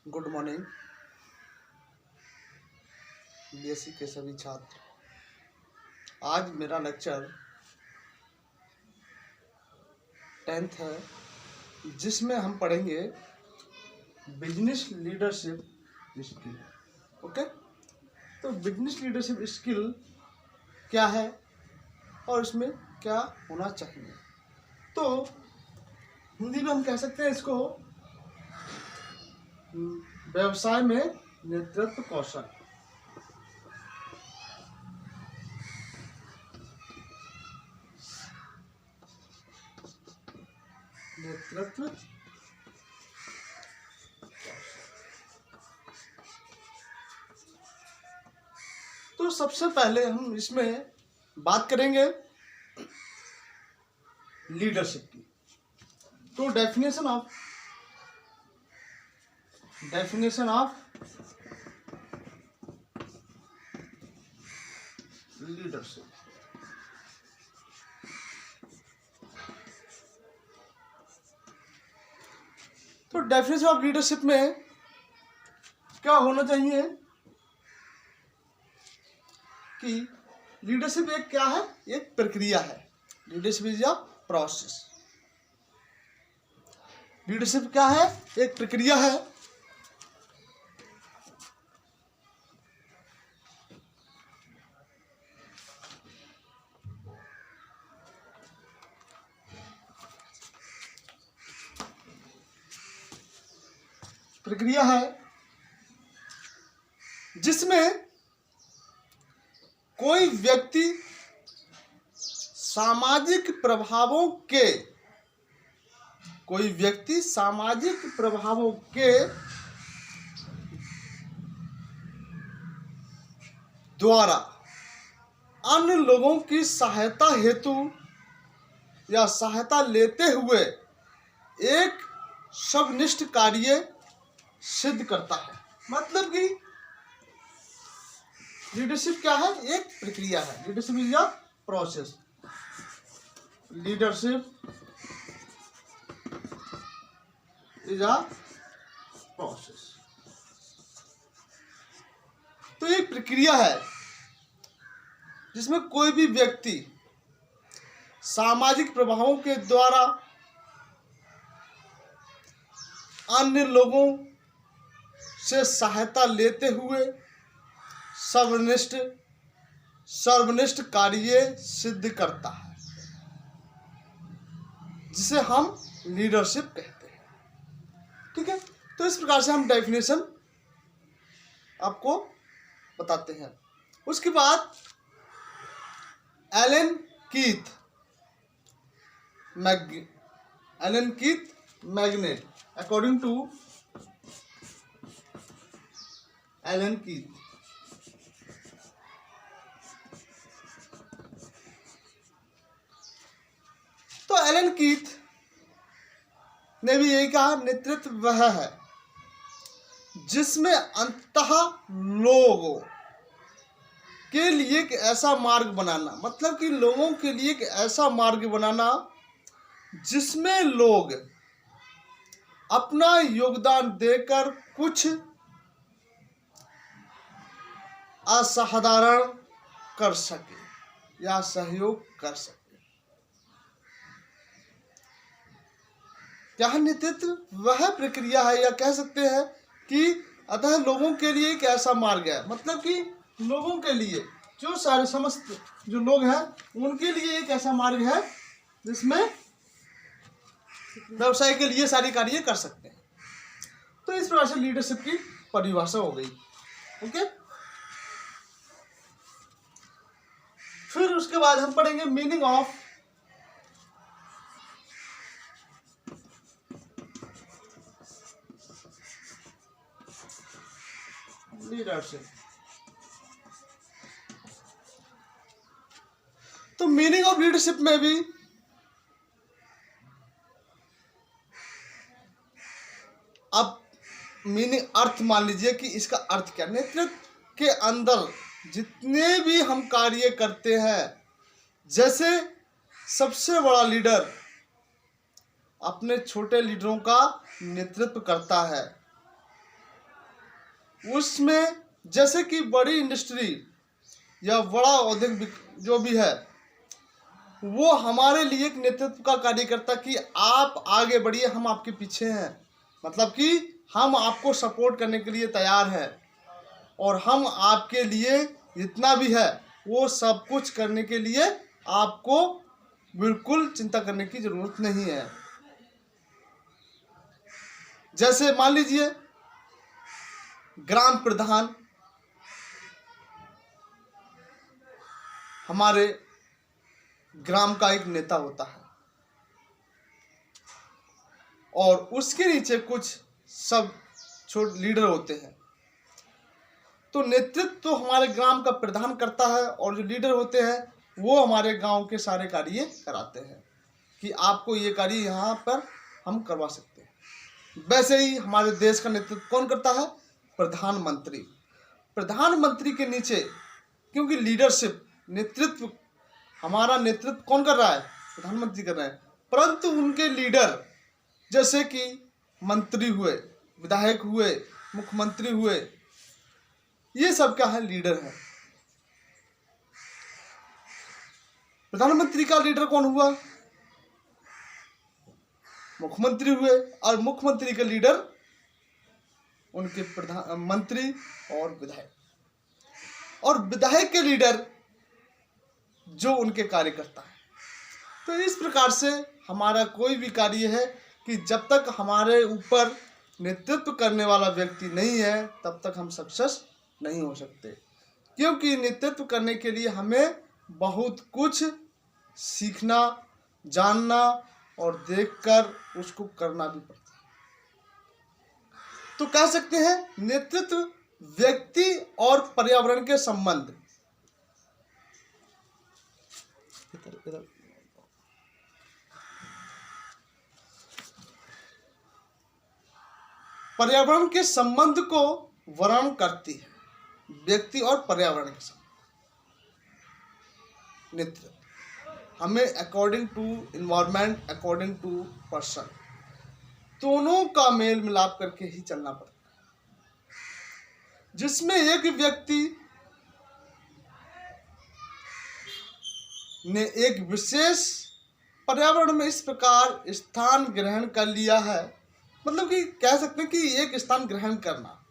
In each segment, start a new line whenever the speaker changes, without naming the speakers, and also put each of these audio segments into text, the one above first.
Good morning BSc के सभी छात्र। आज मेरा लेक्चर 10th है, जिसमें हम पढ़ेंगे बिजनेस लीडरशिप स्किल। ओके, तो बिजनेस लीडरशिप स्किल क्या है और इसमें क्या होना चाहिए। तो हिंदी में हम कह सकते हैं इसको व्यवसाय में नेतृत्व कौशल। नेतृत्व तो सबसे पहले हम इसमें बात करेंगे लीडरशिप की। तो डेफिनेशन ऑफ लीडरशिप। तो डेफिनेशन ऑफ लीडरशिप में क्या होना चाहिए कि लीडरशिप एक क्या है, एक प्रक्रिया है। Leadership is a process. Leadership क्या है, एक प्रक्रिया है। प्रक्रिया है जिसमें कोई व्यक्ति सामाजिक प्रभावों के द्वारा अन्य लोगों की सहायता हेतु या सहायता लेते हुए एक स्वनिष्ठ कार्य सिद्ध करता है। मतलब कि लीडरशिप क्या है, एक प्रक्रिया है। Leadership is a process. Leadership is a process. तो एक प्रक्रिया है जिसमें कोई भी व्यक्ति सामाजिक प्रभावों के द्वारा अन्य लोगों से सहायता लेते हुए सर्वनिष्ठ कार्य सिद्ध करता है, जिसे हम लीडरशिप कहते हैं। ठीक है, तो इस प्रकार से हम डेफिनेशन आपको बताते हैं। उसके बाद Alan Keith magnet, according to Alan Keith, तो एलन कीथ ने भी यही कहा, नेतृत्व वह है जिसमें अंततः लोगों के लिए एक ऐसा मार्ग बनाना, मतलब कि लोगों के लिए एक ऐसा मार्ग बनाना जिसमें लोग अपना योगदान देकर कुछ असाधारण कर सके या सहयोग कर सके। क्या नेतृत्व वह प्रक्रिया है, या कह सकते हैं कि अतः लोगों के लिए एक ऐसा मार्ग है। मतलब कि लोगों के लिए, जो सारे समस्त जो लोग हैं उनके लिए एक ऐसा मार्ग है जिसमें व्यवसाय के लिए सारी कार्य कर सकते हैं। तो इस प्रकार से लीडरशिप की परिभाषा हो गई। ओके, फिर उसके बाद हम पढ़ेंगे मीनिंग ऑफ लीडरशिप। तो मीनिंग ऑफ लीडरशिप में भी अब मीनिंग अर्थ मान लीजिए कि इसका अर्थ क्या। नेतृत्व के अंदर जितने भी हम कार्य करते हैं, जैसे सबसे बड़ा लीडर अपने छोटे लीडरों का नेतृत्व करता है, उसमें जैसे कि बड़ी इंडस्ट्री या बड़ा औद्योगिक जो भी है, वो हमारे लिए एक नेतृत्व का कार्य करता कि आप आगे बढ़िए, हम आपके पीछे हैं। मतलब कि हम आपको सपोर्ट करने के लिए तैयार हैं और हम आपके लिए जितना भी है वो सब कुछ करने के लिए आपको बिल्कुल चिंता करने की जरूरत नहीं है। जैसे मान लीजिए ग्राम प्रधान हमारे ग्राम का एक नेता होता है और उसके नीचे कुछ सब छोटे लीडर होते हैं। तो नेतृत्व तो हमारे ग्राम का प्रधान करता है और जो लीडर होते हैं वो हमारे गांव के सारे कार्य कराते हैं कि आपको ये कार्य यहाँ पर हम करवा सकते हैं। वैसे ही हमारे देश का नेतृत्व कौन करता है? प्रधानमंत्री। प्रधानमंत्री के नीचे, क्योंकि लीडरशिप, नेतृत्व, हमारा नेतृत्व कौन कर रहा है? प्रधानमंत्री कर रहे हैं। परंतु उनके लीडर जैसे कि मंत्री हुए, विधायक हुए, मुख्यमंत्री हुए, ये सब क्या है? लीडर है। प्रधानमंत्री का लीडर कौन हुआ? मुख्यमंत्री हुए। और मुख्यमंत्री के लीडर उनके मंत्री और विधायक, और विधायक के लीडर जो उनके कार्यकर्ता है। तो इस प्रकार से हमारा कोई भी कार्य है कि जब तक हमारे ऊपर नेतृत्व करने वाला व्यक्ति नहीं है तब तक हम सक्सेस नहीं हो सकते, क्योंकि नेतृत्व करने के लिए हमें बहुत कुछ सीखना, जानना और देखकर उसको करना भी पड़ता है। तो कह सकते हैं नेतृत्व व्यक्ति और पर्यावरण के संबंध, पर्यावरण के संबंध को वर्णन करती है। व्यक्ति और पर्यावरण के संबंध, नेतृत्व हमें according to environment, according to person, दोनों का मेल मिलाप करके ही चलना पड़ता है। जिसमें एक व्यक्ति ने एक विशेष पर्यावरण में इस प्रकार स्थान ग्रहण कर लिया है, मतलब कि कह सकते हैं कि एक स्थान ग्रहण करना।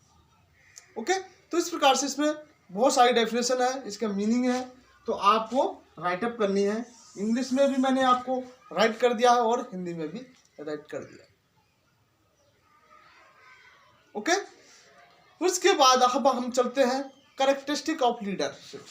ओके, तो इस प्रकार से इसमें बहुत सारी डेफिनेशन है, इसका मीनिंग है, तो आपको राइटअप करनी है। इंग्लिश में भी मैंने आपको राइट कर दिया है और हिंदी में भी राइट कर दिया। ओके, उसके बाद अब हम चलते हैं कैरेक्टरिस्टिक ऑफ लीडरशिप।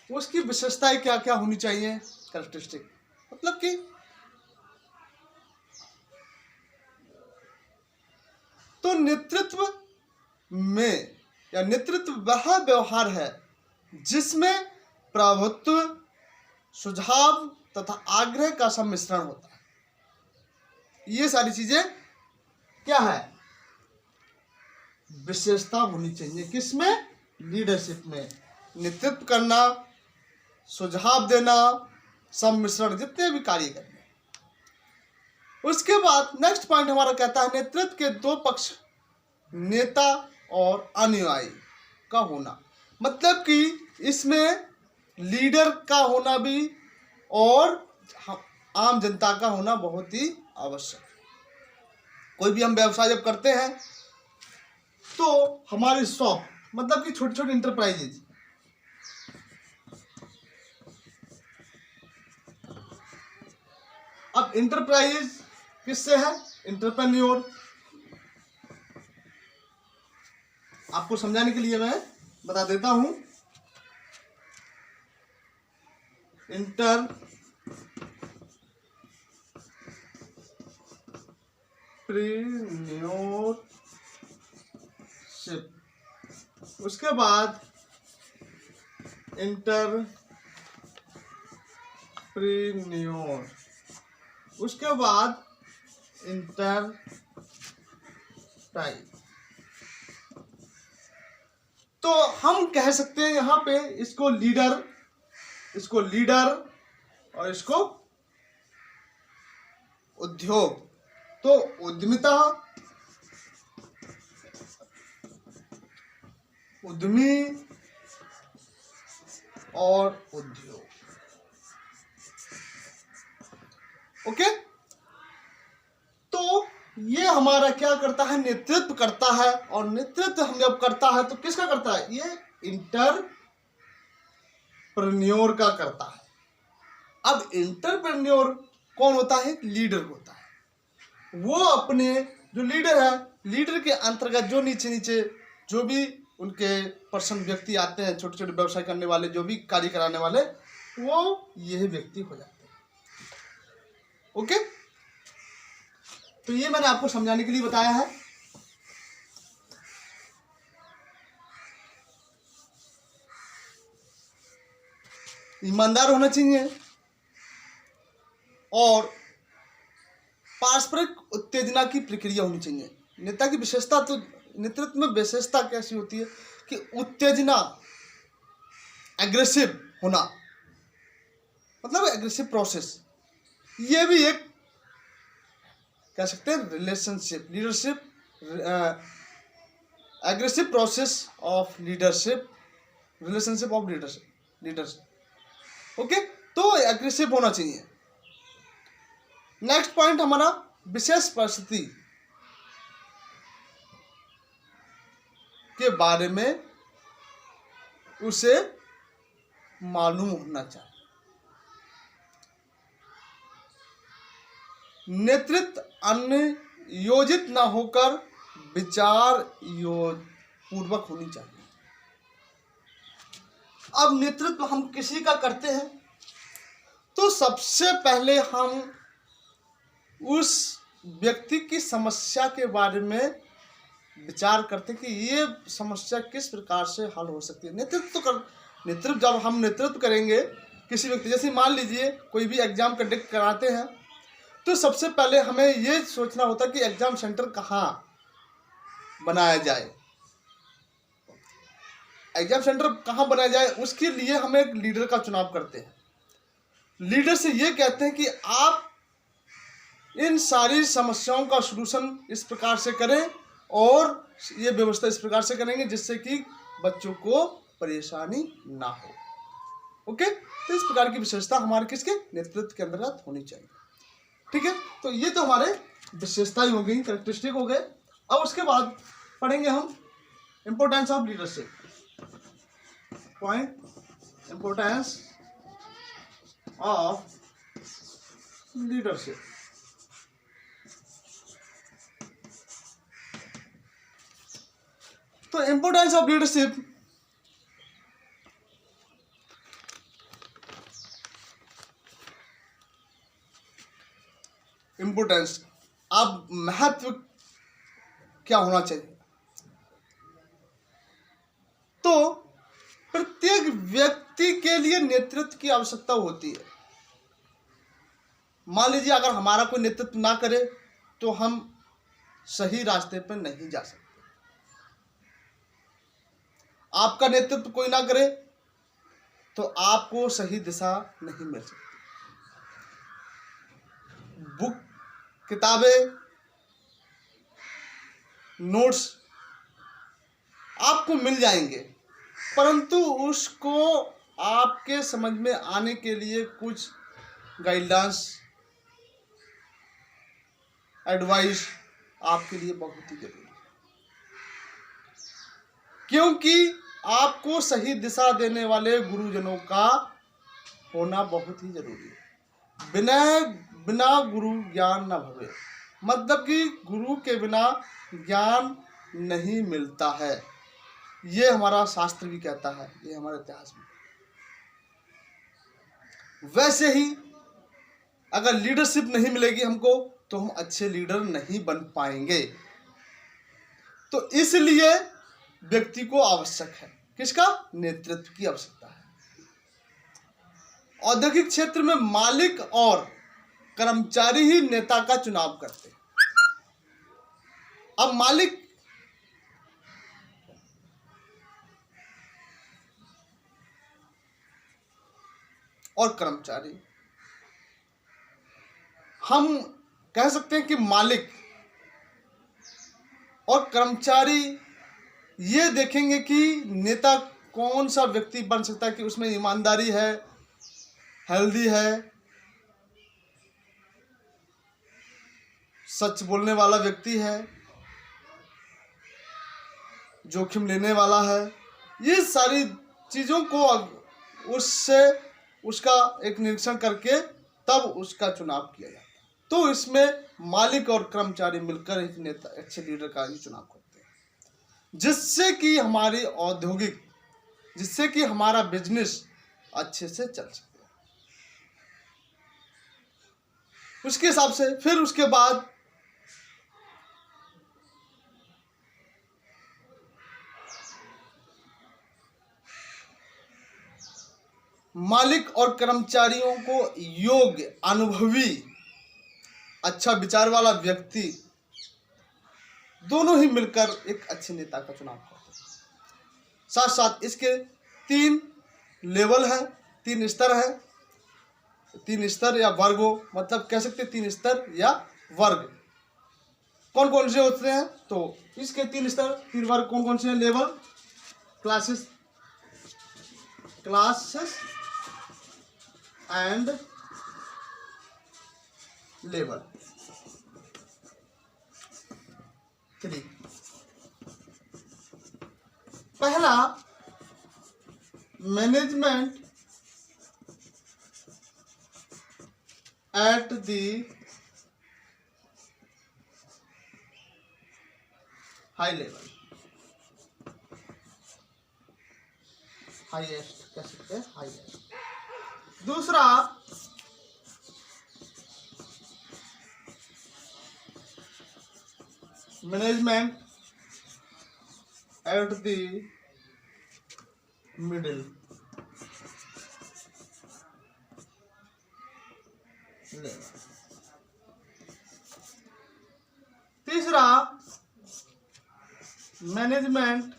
उसकी विशेषताएं क्या क्या होनी चाहिए? कैरेक्टरिस्टिक मतलब कि तो नेतृत्व में या नेतृत्व वह व्यवहार है जिसमें प्रभुत्व, सुझाव तथा आग्रह का सम्मिश्रण होता है। ये सारी चीजें क्या है? विशेषता होनी चाहिए। किसमें? लीडरशिप में। नेतृत्व करना, सुझाव देना, सम्मिश्रण, जितने भी कार्य करने। उसके बाद नेक्स्ट पॉइंट हमारा कहता है नेतृत्व के दो पक्ष, नेता और अनुयायी का होना। मतलब कि इसमें लीडर का होना भी और आम जनता का होना बहुत ही आवश्यक है। कोई भी हम व्यवसाय जब करते हैं तो हमारी शॉप, मतलब कि छोटी छोटी इंटरप्राइजेज, अब इंटरप्राइज किससे है? एंटरप्रेन्योर। आपको समझाने के लिए मैं बता देता हूं, एंटरप्रेन्योरशिप, उसके बाद एंटरप्रेन्योर, उसके बाद इंटरप्राइज। तो हम कह सकते हैं यहां पे इसको लीडर और इसको उद्योग। तो उद्यमिता, उद्यमी और उद्योग। ओके, तो ये हमारा क्या करता है, नेतृत्व करता है। और नेतृत्व हम जब करता है तो किसका करता है, ये इंटरप्रेन्योर का करता है। अब इंटरप्रेन्योर कौन होता है, लीडर होता है। वो अपने जो लीडर है, लीडर के अंतर्गत जो नीचे नीचे जो भी उनके पर्सन व्यक्ति आते हैं, छोटे छोटे व्यवसाय करने वाले, जो भी कार्य कराने वाले, वो यही व्यक्ति हो जाते हैं। ओके, तो ये मैंने आपको समझाने के लिए बताया है। ईमानदार होना चाहिए और पारस्परिक उत्तेजना की प्रक्रिया होनी चाहिए। नेता की विशेषता, तो नेतृत्व में विशेषता कैसी होती है कि उत्तेजना, एग्रेसिव होना, मतलब एग्रेसिव प्रोसेस। ये भी एक कह सकते हैं relationship, leadership, aggressive process of leadership, relationship of leadership. Okay, तो एग्रेसिव होना चाहिए। नेक्स्ट पॉइंट हमारा विशेष परिस्थिति के बारे में उसे मालूम होना चाहिए। नेतृत्व अनियोजित ना होकर विचार पूर्वक होनी चाहिए। अब नेतृत्व हम किसी का करते हैं तो सबसे पहले हम उस व्यक्ति की समस्या के बारे में विचार करते कि ये समस्या किस प्रकार से हल हो सकती है। नेतृत्व जब हम नेतृत्व करेंगे किसी व्यक्ति, जैसे मान लीजिए कोई भी एग्जाम कंडक्ट कराते हैं, तो सबसे पहले हमें ये सोचना होता है कि एग्जाम सेंटर कहाँ बनाया जाए, एग्जाम सेंटर कहाँ बनाया जाए। उसके लिए हम एक लीडर का चुनाव करते हैं। लीडर से ये कहते हैं कि आप इन सारी समस्याओं का सलूशन इस प्रकार से करें और ये व्यवस्था इस प्रकार से करेंगे जिससे कि बच्चों को परेशानी ना हो। ओके, तो इस प्रकार की विशेषता हमारे किसके, नेतृत्व के अंतर्गत होनी चाहिए। ठीक है, तो ये तो हमारे विशेषताएं हो गई, कैरेक्टरिस्टिक हो गए। अब उसके बाद पढ़ेंगे हम importance of leadership. Point, importance of leadership. तो इंपोर्टेंस ऑफ लीडरशिप, इंपोर्टेंस, अब महत्व क्या होना चाहिए। तो प्रत्येक व्यक्ति के लिए नेतृत्व की आवश्यकता होती है। मान लीजिए अगर हमारा कोई नेतृत्व ना करे तो हम सही रास्ते पर नहीं जा सकते। आपका नेतृत्व कोई ना करे तो आपको सही दिशा नहीं मिल सकती। बुक, किताबें, नोट्स आपको मिल जाएंगे, परंतु उसको आपके समझ में आने के लिए कुछ गाइडलाइंस, एडवाइस आपके लिए बहुत ही जरूरी है, क्योंकि आपको सही दिशा देने वाले गुरुजनों का होना बहुत ही जरूरी है। बिना गुरु ज्ञान न भवे, मतलब कि गुरु के बिना ज्ञान नहीं मिलता है। ये हमारा शास्त्र भी कहता है, ये हमारे इतिहास में। वैसे ही अगर लीडरशिप नहीं मिलेगी हमको तो हम अच्छे लीडर नहीं बन पाएंगे। तो इसलिए व्यक्ति को आवश्यक है किसका, नेतृत्व की आवश्यकता है। औद्योगिक क्षेत्र में मालिक और कर्मचारी ही नेता का चुनाव करते हैं। अब मालिक और कर्मचारी, हम कह सकते हैं कि मालिक और कर्मचारी ये देखेंगे कि नेता कौन सा व्यक्ति बन सकता है, कि उसमें ईमानदारी है, हेल्दी है, सच बोलने वाला व्यक्ति है, जोखिम लेने वाला है। ये सारी चीज़ों को उससे उसका एक निरीक्षण करके तब उसका चुनाव किया जाता है। तो इसमें मालिक और कर्मचारी मिलकर एक नेता, अच्छे लीडर का ही चुनाव करते हैं, जिससे कि हमारी औद्योगिक, जिससे कि हमारा बिजनेस अच्छे से चल सके। उसके हिसाब से फिर उसके बाद मालिक और कर्मचारियों को योग्य, अनुभवी, अच्छा विचार वाला व्यक्ति दोनों ही मिलकर एक अच्छे नेता का चुनाव करते हैं। साथ साथ इसके 3 लेवल है, 3 स्तर है, 3 स्तर या वर्गो, मतलब कह सकते हैं 3 स्तर या वर्ग। कौन कौन से होते हैं? तो इसके 3 स्तर, 3 वर्ग कौन कौन से हैं? Level, classes and level 3। पहला, management at the high level, highest कह सकते हैं, हाईएस्ट। दूसरा, management at the middle level. तीसरा, management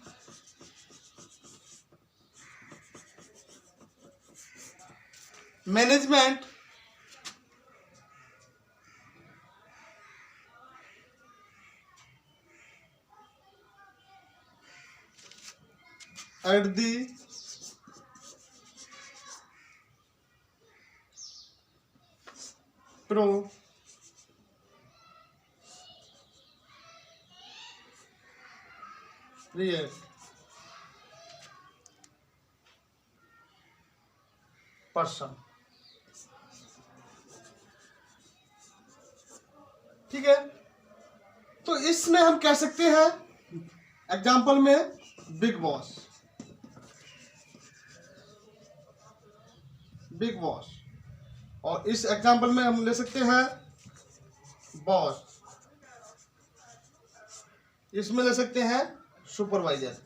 at the pro person. ठीक है, तो इसमें हम कह सकते हैं एग्जाम्पल में बिग बॉस, और इस एग्जाम्पल में हम ले सकते हैं बॉस, इसमें ले सकते हैं सुपरवाइजर।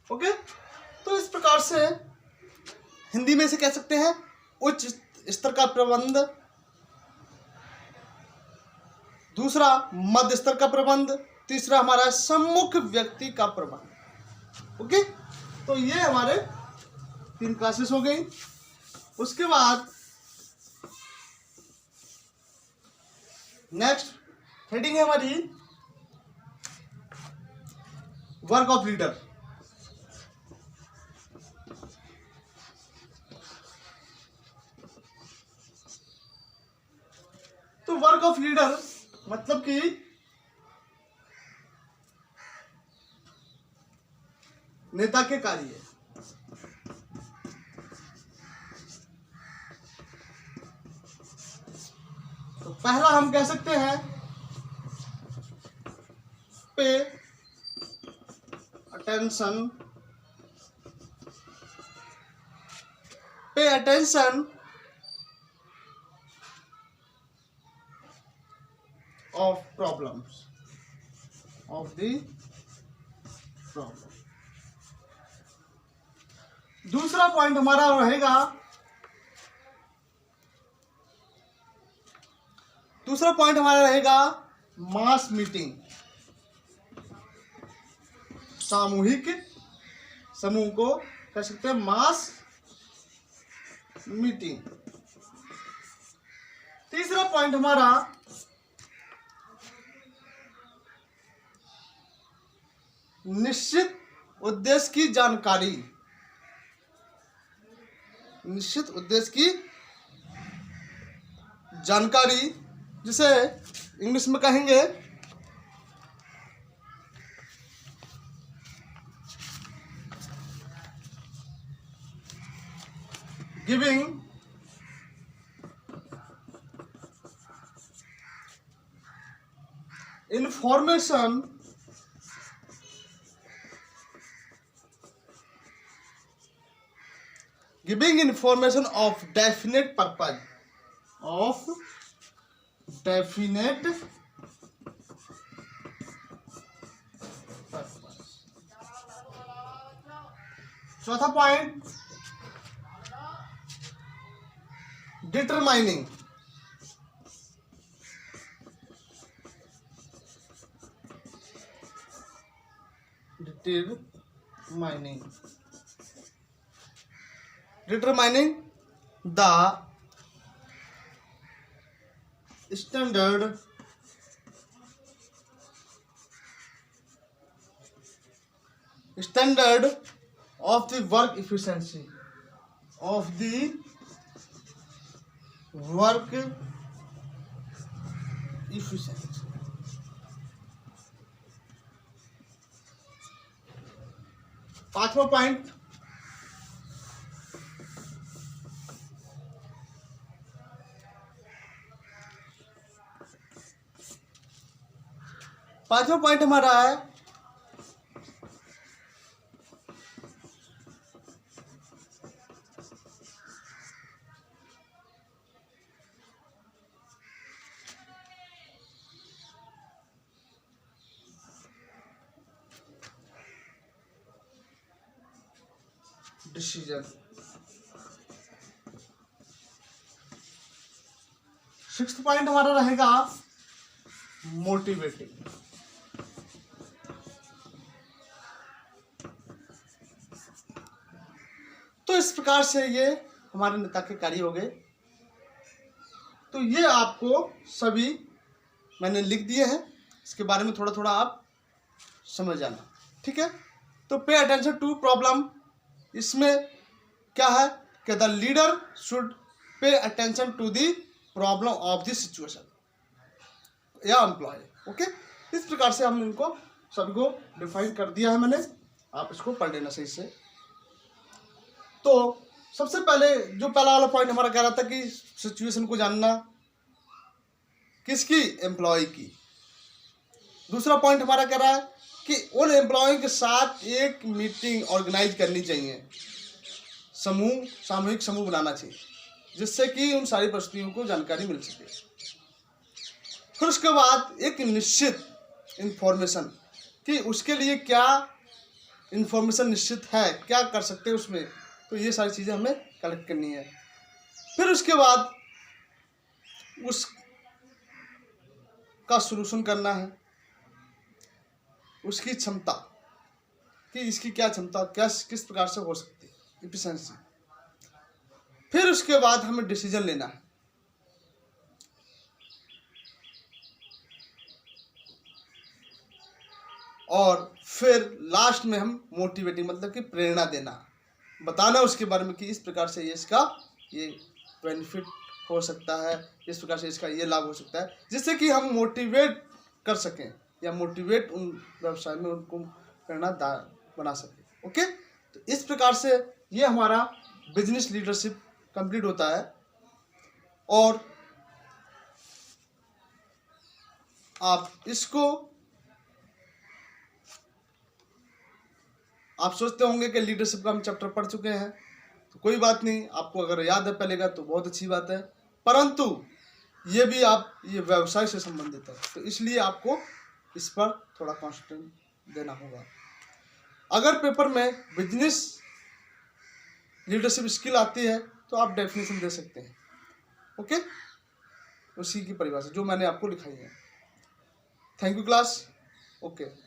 ओके, तो इस प्रकार से हिंदी में से कह सकते हैं उच्च स्तर का प्रबंध, दूसरा मध्य स्तर का प्रबंध, तीसरा हमारा सम्मुख व्यक्ति का प्रबंध। ओके, तो ये हमारे 3 क्लासेस हो गई। उसके बाद नेक्स्ट हेडिंग है हमारी वर्क ऑफ लीडर। तो वर्क ऑफ लीडर मतलब कि नेता के कार्य। तो पहला हम कह सकते हैं pay attention of problems of the problem. दूसरा पॉइंट हमारा रहेगा, मास मीटिंग, सामूहिक समूह को कह सकते हैं मास मीटिंग। तीसरा पॉइंट हमारा निश्चित उद्देश्य की जानकारी, निश्चित उद्देश्य की जानकारी, जिसे इंग्लिश में कहेंगे giving information of definite purpose, चौथा point determining, determining the standard of the work efficiency, पांचवा पॉइंट हमारा है डिसीजन। सिक्स्थ पॉइंट हमारा रहेगा मोटिवेटिंग। तो इस प्रकार से ये हमारे नेता के कार्य हो गए। तो ये आपको सभी मैंने लिख दिए हैं, इसके बारे में थोड़ा थोड़ा आप समझ जाना, ठीक है। तो पे अटेंशन टू प्रॉब्लम, इसमें क्या है कि the leader should pay attention to the problem of the situation या एम्प्लॉय। ओके, इस प्रकार से हमने इनको सभी को डिफाइन कर दिया है मैंने, आप इसको पढ़ लेना सही से। तो सबसे पहले जो पहला वाला पॉइंट हमारा कह रहा था कि सिचुएशन को जानना किसकी, एम्प्लॉय की। दूसरा पॉइंट हमारा कह रहा है कि उन एम्प्लॉय के साथ एक मीटिंग ऑर्गेनाइज करनी चाहिए, सामूहिक समूह बनाना चाहिए, जिससे कि उन सारी परिस्थितियों को जानकारी मिल सके। फिर उसके बाद एक निश्चित इंफॉर्मेशन कि उसके लिए क्या इंफॉर्मेशन निश्चित है, क्या कर सकते हैं उसमें, तो ये सारी चीज़ें हमें कलेक्ट करनी है। फिर उसके बाद उस का सॉल्यूशन करना है, उसकी क्षमता कि इसकी क्या क्षमता, क्या किस प्रकार से हो सकती है, एफिशिएंसी। फिर उसके बाद हमें डिसीजन लेना है, और फिर लास्ट में हम मोटिवेटिंग मतलब कि प्रेरणा देना, बताना उसके बारे में कि इस प्रकार से ये इसका ये बेनिफिट हो सकता है, इस प्रकार से इसका ये लाभ हो सकता है, जिससे कि हम मोटिवेट कर सकें या मोटिवेट उन व्यवसाय में उनको प्रेरणादायक बना सकें। ओके, तो इस प्रकार से ये हमारा बिजनेस लीडरशिप कंप्लीट होता है। और आप इसको आप सोचते होंगे कि लीडरशिप का हम चैप्टर पढ़ चुके हैं, तो कोई बात नहीं, आपको अगर याद है पहले का तो बहुत अच्छी बात है, परंतु ये भी ये व्यवसाय से संबंधित है, तो इसलिए आपको इस पर थोड़ा कॉन्सेंट्रेट देना होगा। अगर पेपर में बिजनेस लीडरशिप स्किल आती है तो आप डेफिनेशन दे सकते हैं। ओके, उसी की परिभाषा जो मैंने आपको लिखाई है। Thank you class. ओके।